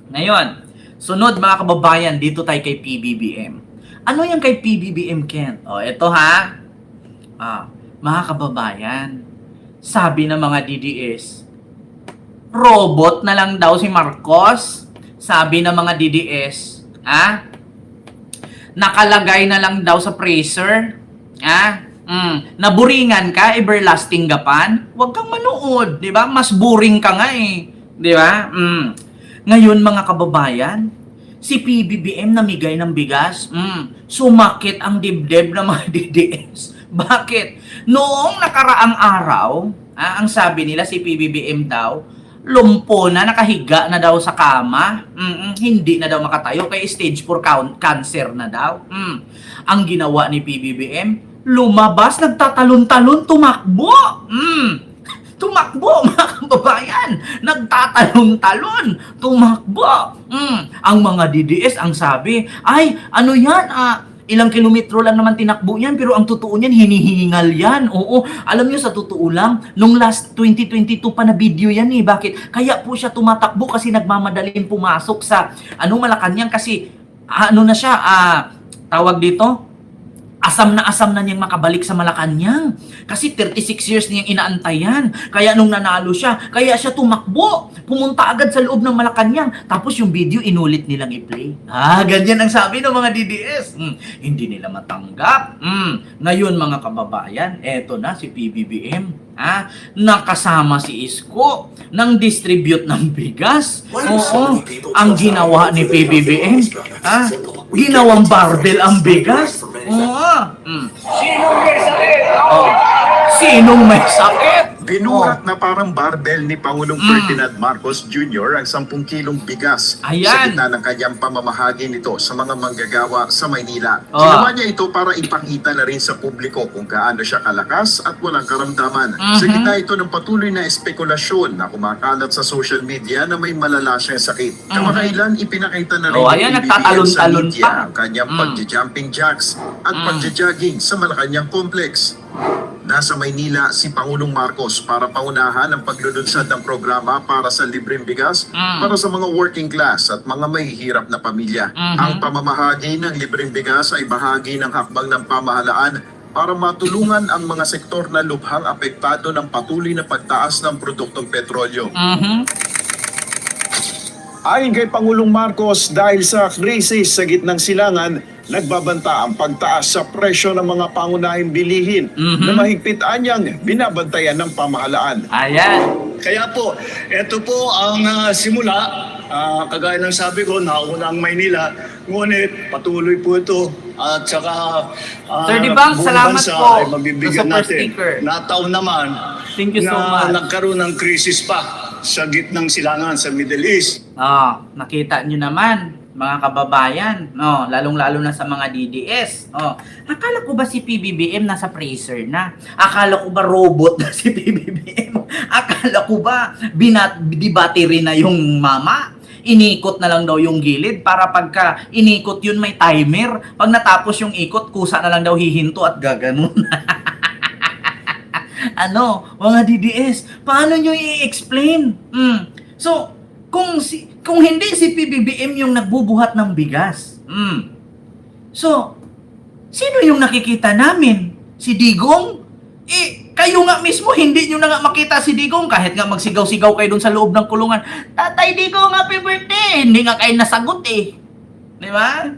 Ngayon, sunod mga kababayan, dito tayo kay PBBM. Ano yung kay PBBM, Ken? O, eto ha. Mga kababayan, sabi ng mga DDS, robot na lang daw si Marcos. Sabi ng mga DDS, nakalagay na lang daw sa freezer. Naburingan ka, everlasting gapan. Huwag kang manood, di ba? Mas boring ka nga eh. Di ba? Ngayon mga kababayan, si PBBM namigay ng bigas. Sumakit ang dibdib ng mga DDS. Bakit? Noong nakaraang araw, ang sabi nila si PBBM daw, lumpo na, nakahiga na daw sa kama. Hindi na daw makatayo kay stage 4 cancer na daw. Ang ginawa ni PBBM, lumabas, nagtatalon-talon, tumakbo. Tumakbo, mga kababayan. Nagtatalon-talon, tumakbo. Ang mga DDS, ang sabi, ay, ano yan, ilang kilometro lang naman tinakbo yan, pero ang totoo niyan, hinihingal yan. Oo, alam niyo sa totoo lang, nung last 2022 pa na video yan eh. Bakit? Kaya po siya tumatakbo kasi nagmamadaling pumasok sa, Malacanang kasi, na siya, tawag dito, asam na niyang makabalik sa Malacanang. Kasi 36 years niyang inaantayan. Kaya nung nanalo siya, kaya siya tumakbo. Pumunta agad sa loob ng Malacanang. Tapos yung video, inulit nilang i-play. Ganyan ang sabi ng mga DDS. Hindi nila matanggap. Ngayon mga kababayan, eto na si PBBM. Nakasama si Isko nang distribute ng bigas. Oo, ang ginawa ni PBBM, ginawang barbell ang bigas. Sinong may sakit? Binuhat na parang barbell ni Pangulong Ferdinand Marcos Jr. ang 10 kilong bigas sa gitna ng kanyang pamamahagi nito sa mga manggagawa sa Maynila. Ginawa niya ito para ipakita na rin sa publiko kung gaano siya kalakas at walang karamdaman. Sa gitna ito ng patuloy na espekulasyon na kumakalat sa social media na may malala siyang sakit. Kamakailan ipinakita na rin ng PBBM sa media ang kanyang pagja-jumping jacks at pagja-jogging sa Malacanang Complex. Nasa Maynila si Pangulong Marcos para paunahan ang paglulunsad ng programa para sa libreng bigas para sa mga working class at mga mahihirap na pamilya. Ang pamamahagi ng libreng bigas ay bahagi ng hakbang ng pamahalaan para matulungan ang mga sektor na lubhang apektado ng patuloy na pagtaas ng produktong petrolyo. Ayon kay Pangulong Marcos, dahil sa krisis sa gitnang silangan, nagbabanta ang pagtaas sa presyo ng mga pangunahing bilihin na mahigpit anyang binabantayan ng pamahalaan. Kaya po, ito po ang simula, kagaya ng sabi ko, nauna ang Maynila, ngunit patuloy po ito at saka Sir Dibang, salamat po ay mabibigyan sa super natin. sticker. Nataon naman Thank you so na much. nagkaroon ng krisis pa sa gitnang silangan sa Middle East. Nakita nyo naman, mga kababayan, lalong-lalo na sa mga DDS. Akala ko ba si PBBM nasa freezer na? Akala ko ba robot na si PBBM? Akala ko ba di-battery na yung mama? Inikot na lang daw yung gilid para pagka inikot yun may timer. Pag natapos yung ikot, kusa na lang daw hihinto at gaganon. Mga DDS, paano nyo i-explain? So, kung hindi si PBBM yung nagbubuhat ng bigas, so, sino yung nakikita namin? Si Digong? Kayo nga mismo, hindi nyo na nga makita si Digong kahit nga magsigaw-sigaw kayo dun sa loob ng kulungan. Tatay Digong, happy birthday! Hindi nga kayo nasagot eh. Di ba?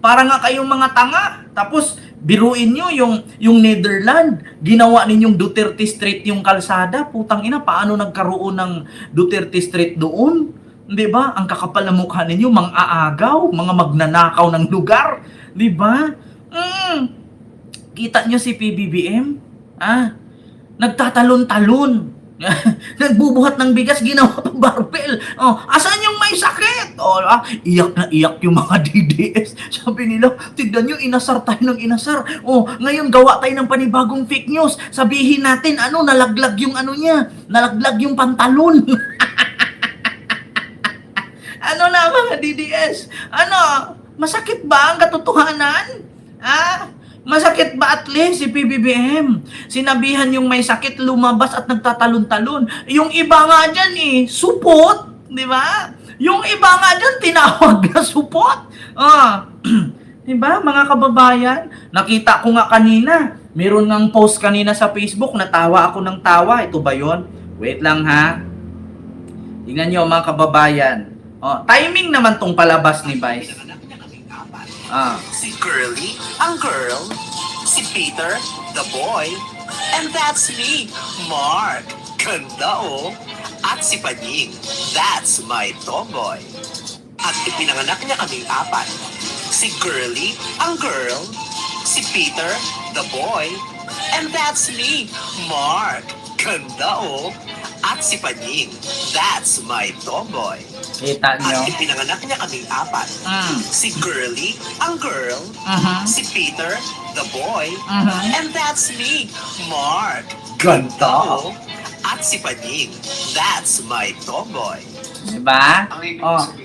Para nga kayong mga tanga. Tapos, biruin nyo yung Netherlands, ginawa ninyong Duterte Street yung kalsada. Putang ina, paano nagkaroon ng Duterte Street doon? Di ba? Ang kakapal na mukha ninyo, mga aagaw, mga magnanakaw ng lugar. Di ba? Kita nyo si PBBM? Nagtatalon-talon. Nagbubuhat ng bigas, ginawa pang barbell. Asan yung may sakit? Iyak na iyak yung mga DDS. Sabi nila, tignan nyo, inasar tayo ng inasar. Ngayon gawa tayo ng panibagong fake news. Sabihin natin, nalaglag yung niya. Nalaglag yung pantalon. Mga DDS? Masakit ba ang katotohanan? Masakit ba at least si PBBM? Sinabihan yung may sakit lumabas at nagtatalon-talon. Yung iba nga dyan supot. Di ba? Yung iba nga dyan, tinawag na supot. Di ba, mga kababayan? Nakita ko nga kanina, meron ngang post kanina sa Facebook, natawa ako ng tawa. Ito ba yon? Wait lang ha. Tingnan nyo mga kababayan. Timing naman tong palabas ni Vice. Si Girly, ang girl. Si Peter, the boy. And that's me, Mark. Ganda oh. At si Panying, that's my tomboy. At ipinanganak niya kaming apat. Si Girly, ang girl. Si Peter, the boy. And that's me, Mark. Ganda oh. At si Panying, that's my tomboy. Kita nyo? At ipinanganak niya kaming apat. Si Girly, ang girl. Si Peter, the boy. And that's me, Mark. Ganda. At si Panying, that's my tomboy. Diba?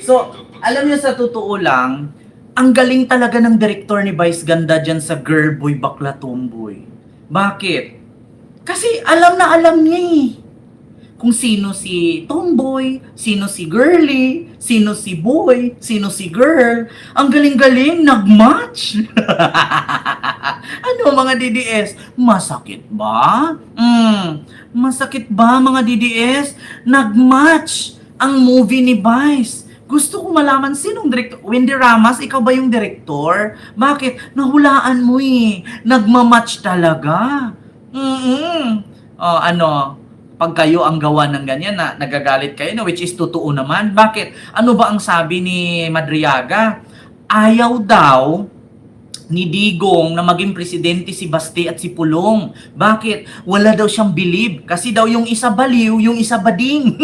So, alam niyo sa totoo lang, ang galing talaga ng director ni Vice Ganda dyan sa Girl Boy Bakla Tomboy. Bakit? Kasi alam na alam niya eh. Kung sino si tomboy, sino si girly, sino si boy, sino si girl. Ang galing-galing, nag-match. Ano mga DDS? Masakit ba? Masakit ba mga DDS? Nag-match ang movie ni Vice. Gusto ko malaman sinong director. Wendy Ramas, ikaw ba yung director? Bakit? Nahulaan mo eh. Nagmamatch talaga. Pag kayo ang gawa ng ganyan na nagagalit kayo, no, which is totoo naman. Bakit? Ano ba ang sabi ni Madriaga? Ayaw daw ni Digong na maging presidente si Basti at si Pulong. Bakit? Wala daw siyang believe. Kasi daw yung isa baliw, yung isa bading.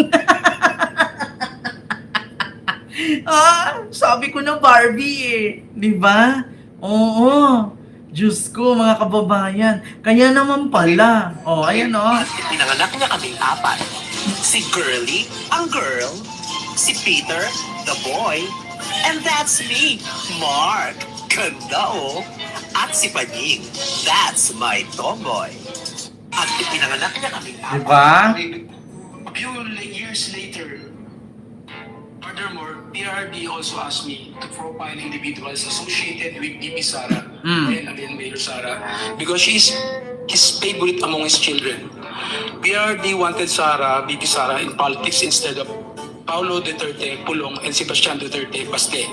Sabi ko na Barbie eh. Di ba? Oo. Diyos ko, mga kababayan. Kaya naman pala. Ayan At ipinanganak niya kaming apat. Si Girly, ang girl. Si Peter, the boy. And that's me, Mark. Ganda oh. At si Panying, that's my tomboy. At ipinanganak niya kaming apat. Diba? A few years later, furthermore, PRD also asked me to profile individuals associated with BP Sara and again Mayor Sara because she's his favorite among his children. PRD wanted BP Sara in politics instead of Paulo Duterte, Pulong, and Sebastian Duterte, Baste,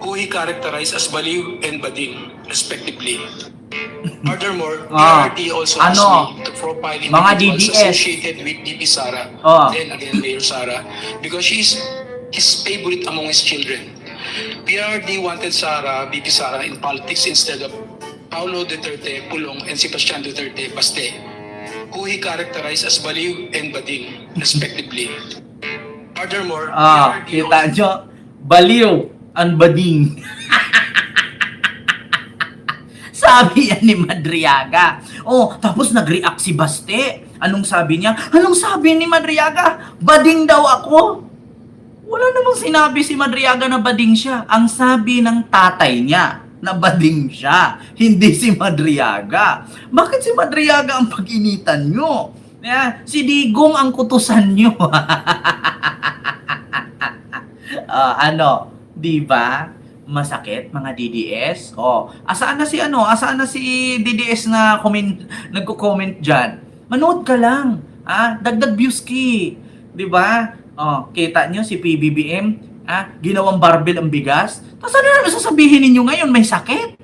who he characterized as baliw and bading, respectively. Furthermore, PRD also asked me to profile individuals associated with BP Sara and again Mayor Sara because she's his favorite among his children. PRD wanted BP Sara in politics instead of Paulo Duterte, Pulong, and Sebastian Duterte, Baste, who he characterized as baliw and bading, respectively. Furthermore, PRD kita nyo, baliw ang bading. Sabi yan ni Madriaga. Tapos nag-react si Baste. Anong sabi niya? Anong sabi ni Madriaga? Bading daw ako. Wala namang sinabi si Madriaga na bading siya. Ang sabi ng tatay niya na bading siya, hindi si Madriaga. Bakit si Madriaga ang pag-initan nyo? Si Digong ang kutusan nyo. Diba? Masakit mga DDS. Asaan na si DDS na nagko-comment diyan? Manood ka lang. Dagdag views ki. 'Di ba? Kita nyo si PBBM, ginawang barbell ang bigas. Tapos ano naman sasabihin ninyo ngayon? May sakit?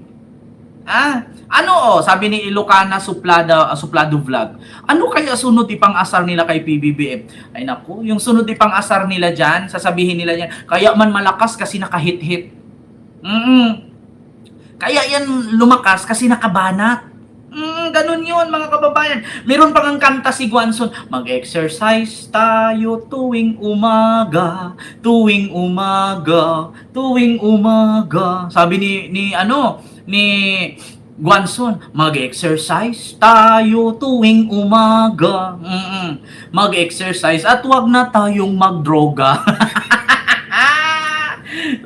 Sabi ni Ilocana Suplado Vlog. Ano kaya sunod ipang asar nila kay PBBM? Ay naku, yung sunod ipang asar nila dyan, sasabihin nila yan, kaya man malakas kasi nakahit-hit. Kaya yan lumakas kasi nakabanat. Ganun yun mga kababayan. Meron pang ang kanta si Guanzon, mag-exercise tayo tuwing umaga, tuwing umaga, tuwing umaga. Sabi ni Guanzon, mag-exercise tayo tuwing umaga. Mag-exercise at wag na tayong magdroga.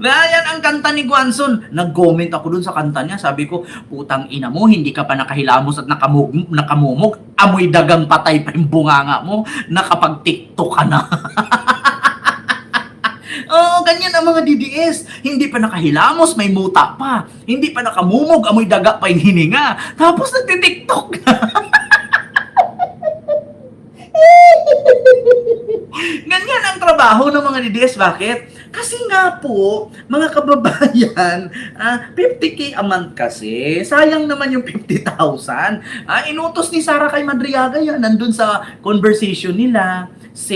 Yan ang kanta ni Guanzon. Nag-comment ako dun sa kanta niya. Sabi ko, putang ina mo, hindi ka pa nakahilamos at nakamumog. Amoy dagang patay pa yung bunganga mo. Nakapag-TikTok ka na. Oo, ganyan ang mga DDS. Hindi pa nakahilamos, may muta pa. Hindi pa nakamumog, amoy daga pa yung hininga. Tapos nagtitiktok na. Ganyan ang trabaho ng mga DDS. Bakit? Kasi nga po, mga kababayan, 50K a month kasi. Sayang naman yung 50,000. Inutos ni Sara kay Madriaga yan. Nandun sa conversation nila.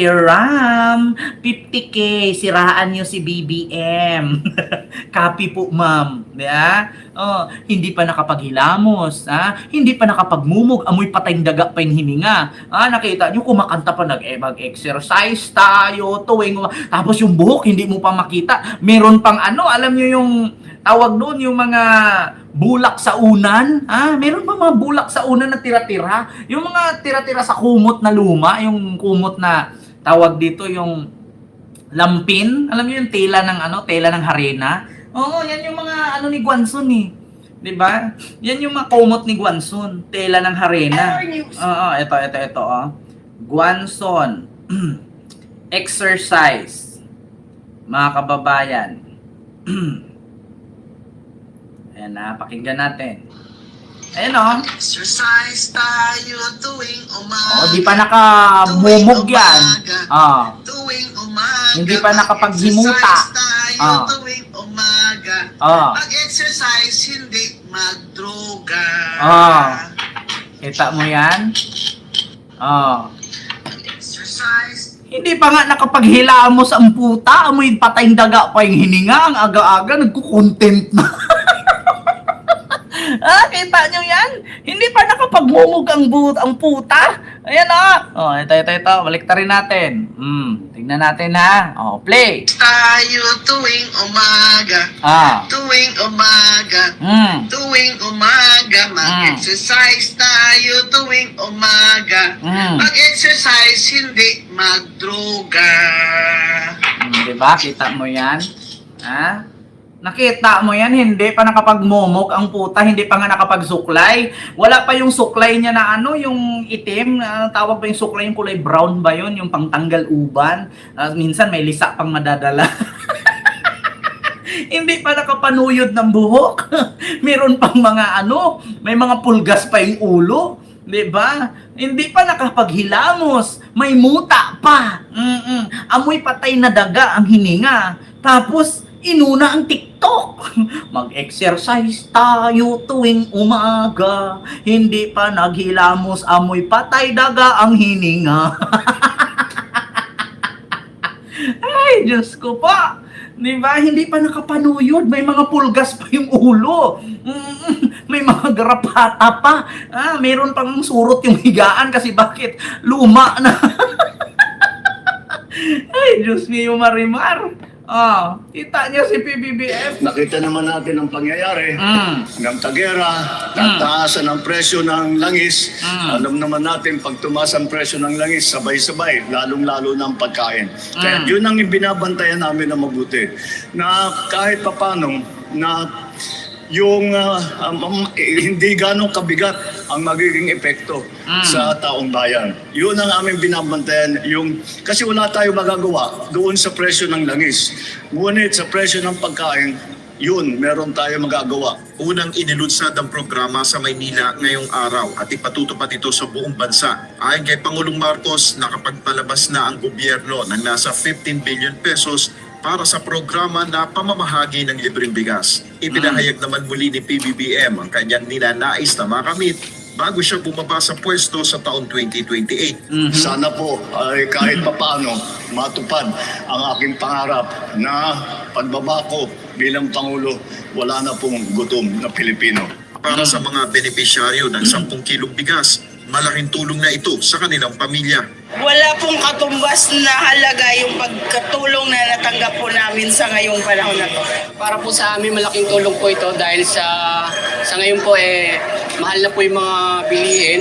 Ram, 50K, siraan nyo si BBM. Copy po, ma'am. Hindi pa nakapaghilamos. Hindi pa nakapagmumog. Amoy patayng daga pa yung hininga. Nakita nyo, kumakanta pa, mag-exercise tayo, tuwing. Tapos yung buhok, hindi mo pa makita. Meron pang alam nyo yung tawag doon, yung mga bulak sa unan. Meron pa mga bulak sa unan na tira-tira. Yung mga tira-tira sa kumot na luma, yung kumot na tawag dito yung lampin. Alam niyo yung tela ng tela ng harina. Oo, yan yung mga ni Guanzon eh. 'Di ba? Yan yung mga kumot ni Guanzon, tela ng harina. Oo, ito Guanzon. Exercise. Mga kababayan. Ayan pakinggan natin. Ayan Exercise tayo tuwing umaga. di pa nakamumog yan. Tuwing umaga. Hindi pa nakapaghimuta. Exercise tayo tuwing umaga. Mag-exercise, hindi magdroga. Kita mo yan? Exercise. Hindi pa nga nakapaghilamos ang puta. Amoy patayng daga pa yung hininga. Ang aga-aga, nagkukontent na. Kita nyo yan? Hindi pa nakapagmumog ang puta. Ayan ito. Baliktarin natin. Tingnan natin play. Tayo tuwing umaga. Tuwing umaga. Tuwing umaga. Mag-exercise tayo tuwing umaga. Mag-exercise, hindi magdroga. Diba? Kita mo yan? Nakita mo yan, hindi pa nakapagmomok ang puta, hindi pa nga nakapagsuklay. Wala pa yung suklay niya na yung itim, tawag pa yung suklay, yung kulay brown ba yun, yung pangtanggal uban. Minsan may lisa pang madadala. Hindi pa nakapanuyod ng buhok. Meron pang mga may mga pulgas pa yung ulo. Diba? Hindi pa nakapaghilamos. May muta pa. Amoy patay na daga ang hininga. Tapos, inuna ang TikTok. Mag-exercise tayo tuwing umaga. Hindi pa naghilamos, amoy patay daga ang hininga. Ay, Diyos ko pa. Diba? Hindi pa nakapanuyod. May mga pulgas pa yung ulo. May mga garapata pa. Meron pang surot yung higaan kasi bakit? Luma na. Ay, Diyos niyo, Marimar. Kita niya si PBBM. Nakita naman natin ang pangyayari ng tagera, taasan ang presyo ng langis. Alam naman natin, pag tumaas ang presyo ng langis, sabay-sabay, lalong-lalo ng pagkain. Kaya yun ang ibinabantayan namin na mabuti. Na kahit papano, na yung hindi ganong kabigat ang magiging epekto sa taong bayan. Yun ang aming binabantayan. Kasi wala tayo magagawa doon sa presyo ng langis. Ngunit sa presyo ng pagkain, yun, meron tayo magagawa. Unang inilunsad ang programa sa Maynila ngayong araw at ipatutupad ito sa buong bansa. Ayon kay Pangulong Marcos, nakapagpalabas na ang gobyerno ng nasa 15 billion pesos para sa programa na pamamahagi ng libreng bigas. Ipinahayag naman muli ni PBBM ang kanyang ninanais na makamit bago siya bumaba sa pwesto sa taong 2028. Sana po ay kahit papaano matupad ang aking pangarap na pagbaba ko bilang Pangulo, wala na pong gutom na Pilipino. Para sa mga benepisyaryo ng 10 kilong bigas, malaking tulong na ito sa kanilang pamilya. Wala pong katumbas na halaga yung pagkatulong na natanggap po namin sa ngayong panahon na to. Para po sa amin, malaking tulong po ito dahil sa ngayon po mahal na po yung mga bilihin.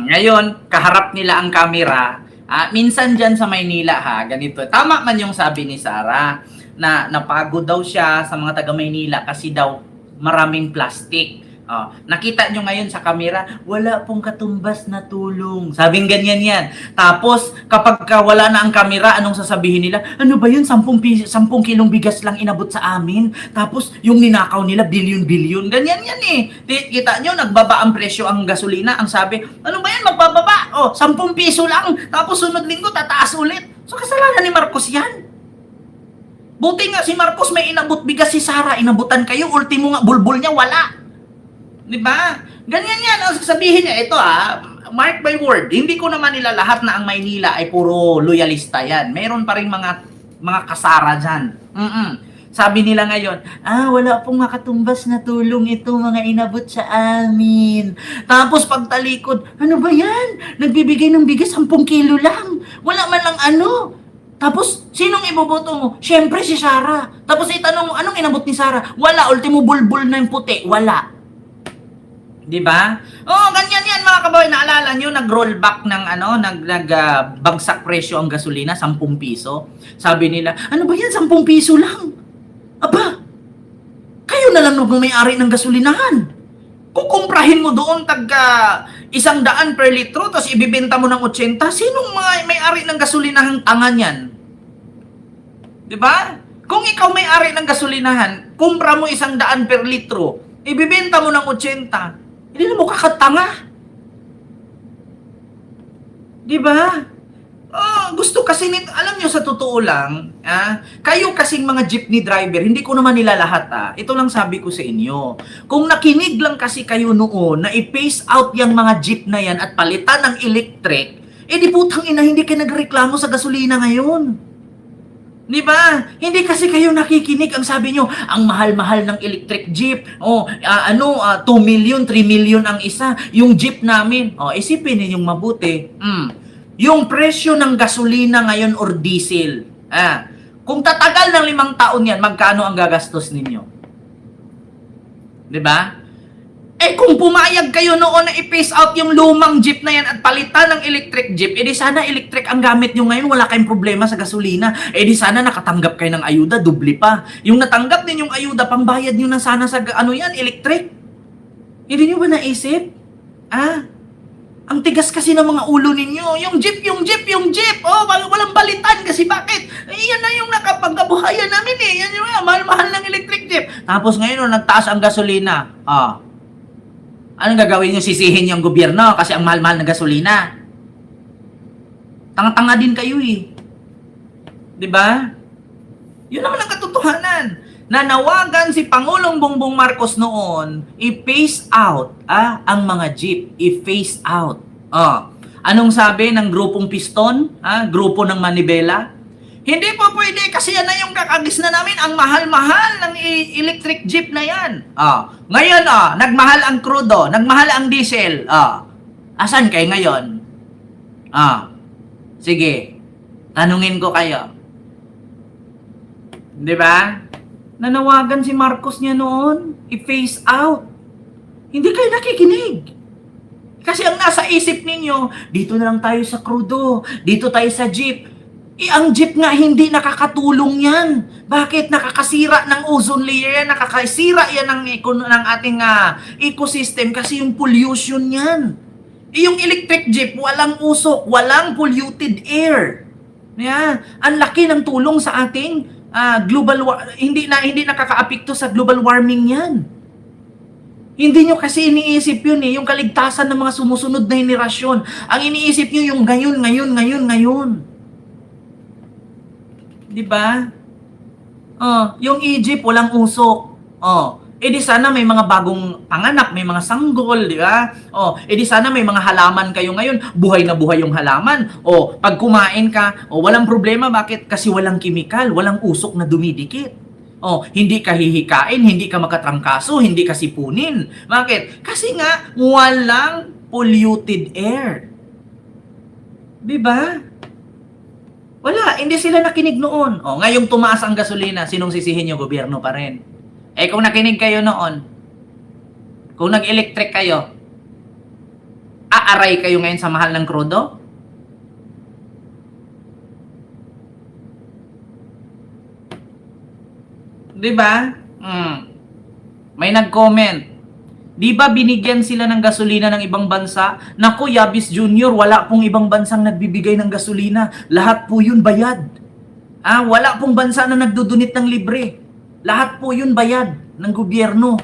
Ngayon, kaharap nila ang kamera. Minsan dyan sa Maynila ganito. Tama man yung sabi ni Sara na napagod daw siya sa mga taga Maynila kasi daw maraming plastic. Oh, nakita nyo ngayon sa kamera, wala pong katumbas na tulong. Sabing ganyan yan. Tapos, kapag wala na ang kamera, anong sasabihin nila? Ano ba yun? 10 kilong bigas lang inabot sa amin. Tapos, yung ninakaw nila, bilyon-bilyon. Ganyan yan eh. Kita nyo, nagbaba ang presyo ang gasolina. Ang sabi, ano ba yan? Magbababa. Oh, 10 piso lang. Tapos, sunod linggo, tataas ulit. So, kasalanan ni Marcos yan. Buti nga si Marcos may inabot bigas si Sara. Inabutan kayo. Ultimo nga, bulbul niya, wala. Diba? Ganyan yan. Ang sasabihin niya, ito mark my word, hindi ko naman nila lahat na ang Maynila ay puro loyalista yan. Meron pa rin mga kasara dyan. Sabi nila ngayon, wala pong makatumbas na tulong ito mga inabot sa amin. Tapos pagtalikod, ano ba yan? Nagbibigay ng bigas 10 kilo lang. Wala man lang ano. Tapos, sinong iboboto mo? Siyempre si Sara. Tapos itanong mo, anong inabot ni Sara? Wala, ultimo bulbul na yung puti. Wala. Di ba? Ganyan yan mga kababayan. Naalala nyo, nag-rollback ng bagsak presyo ang gasolina, 10 piso. Sabi nila, ano ba yan, 10 piso lang? Aba, kayo na lang may-ari ng gasolinahan. Kukumprahin mo doon $100 per litro, tapos ibibenta mo ng 80. Sinong may-ari ng gasolinahang tangan yan? Di ba? Kung ikaw may-ari ng gasolinahan, kumpra mo 100 per litro, ibibenta mo ng 80. Hindi na mo kakatanga. Diba? Gusto kasi nito, alam nyo sa totoo lang, kayo kasing mga jeepney driver, hindi ko naman nila lahat ito lang sabi ko sa inyo. Kung nakinig lang kasi kayo noon na i-phase out yung mga jeep na yan at palitan ng electric, di putang ina, hindi kayo nagreklamo sa gasolina ngayon. Di ba? Hindi kasi kayo nakikinig. Ang sabi nyo, ang mahal-mahal ng electric jeep. 2 million, 3 million ang isa. Yung jeep namin. Isipin ninyong mabuti. Yung presyo ng gasolina ngayon or diesel. Kung tatagal ng 5 taon yan, magkano ang gagastos ninyo? Di ba? Kung pumayag kayo noon na i-phase out yung lumang jeep na yan at palitan ng electric jeep, di sana electric ang gamit nyo ngayon, wala kayong problema sa gasolina. Di sana nakatanggap kayo ng ayuda, dubli pa. Yung natanggap din yung ayuda, pambayad nyo na sana sa, electric. Hindi nyo ba naisip? Ang tigas kasi ng mga ulo ninyo. Yung jeep. Walang balitan kasi bakit? Yan na yung nakapagkabuhayan namin Yan yung mahal-mahal ng electric jeep. Tapos ngayon, nagtaas ang gasolina. Anong gagawin nyo? Sisihin yung gobyerno kasi ang mahal-mahal ng gasolina. Tanga-tanga din kayo Diba? Yun naman ang katotohanan. Nanawagan si Pangulong Bongbong Marcos noon, i-phase out ang mga jeep. I-phase out. Anong sabi ng grupong Piston? Grupo ng Manibela? Hindi po pwede kasi yan na yung kakagis na namin. Ang mahal-mahal ng electric jeep na yan. Ngayon, nagmahal ang crudo, nagmahal ang diesel. Asan kayo ngayon? Sige, tanungin ko kayo. Di ba? Nanawagan si Marcos niya noon, i-phase out. Hindi kayo nakikinig. Kasi ang nasa isip ninyo, dito na lang tayo sa crudo, dito tayo sa jeep. Ang jeep nga hindi nakakatulong yan. Bakit? Nakakasira ng ozone layer yan, nakakasira yan ng ating ecosystem kasi yung pollution yan. Yung electric jeep, walang usok, walang polluted air. Ang laki ng tulong sa ating hindi nakakaapekto sa global warming yan. Hindi nyo kasi iniisip yun yung kaligtasan ng mga sumusunod na henerasyon. Ang iniisip nyo yung ngayon. Diba? Yung Egypt, walang usok. Di sana may mga bagong panganak, may mga sanggol, di ba? Di sana may mga halaman kayo ngayon, buhay na buhay yung halaman. Pag kumain ka, walang problema. Bakit? Kasi walang kimikal, walang usok na dumidikit. Hindi ka hihikain, hindi ka makatrangkaso, hindi ka sipunin. Bakit? Kasi nga, walang polluted air. Diba? Wala, hindi sila nakinig noon. Ngayong tumaas ang gasolina, sinong sisihin nyo? Gobyerno pa rin. Kung nakinig kayo noon, kung nag-electric kayo, aaray kayo ngayon sa mahal ng krudo? Diba? May nag-comment. Di ba binigyan sila ng gasolina ng ibang bansa? Naku, Yabis Junior, wala pong ibang bansang nagbibigay ng gasolina. Lahat po yun bayad. Wala pong bansa na nagdudunit ng libre. Lahat po yun bayad ng gobyerno.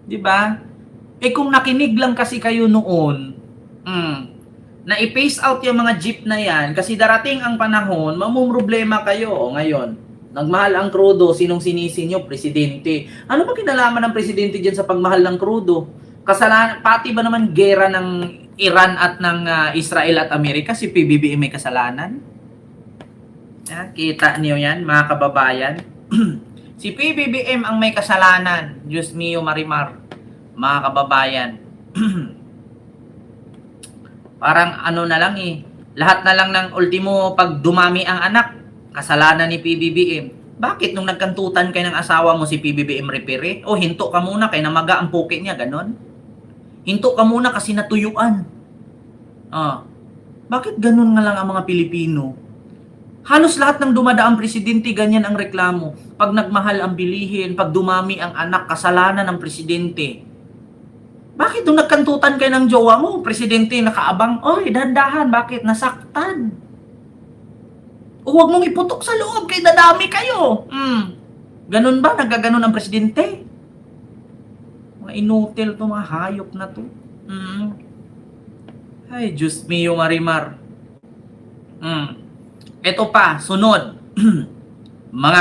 Di ba? Kung nakinig lang kasi kayo noon, na i-phase out yung mga jeep na yan, kasi darating ang panahon, mamumroblema kayo ngayon. Nagmahal ang krudo, sinong sinisi nyo? Presidente. Ano ba kinalaman ng presidente dyan sa pagmahal ng krudo? Kasalanan, pati ba naman gera ng Iran at ng Israel at Amerika, si PBBM may kasalanan? Kita niyo yan, mga kababayan? Si PBBM ang may kasalanan. Diyos mio Marimar, mga kababayan. Parang ano na lang lahat na lang ng ultimo pag dumami ang anak, kasalanan ni PBBM. Bakit nung nagkantutan kayo ng asawa mo si PBBM repere? O hinto ka muna kay namaga ang puke niya, ganon? Hinto ka muna kasi natuyuan. Bakit ganon nga lang ang mga Pilipino? Halos lahat ng dumadaang presidente ganyan ang reklamo. Pag nagmahal ang bilihin, pag dumami ang anak, kasalanan ng presidente. Bakit nung nagkantutan kayo ng jowa mo, presidente nakaabang, oy, dahan-dahan, bakit? Nasaktan. O huwag mong iputok sa loob, kay dadami kayo. Ganun ba? Nagaganon ang presidente? Mga inutil to, mga hayop na to. Ay, Diyos mio Marimar. Ito pa, sunod. Mga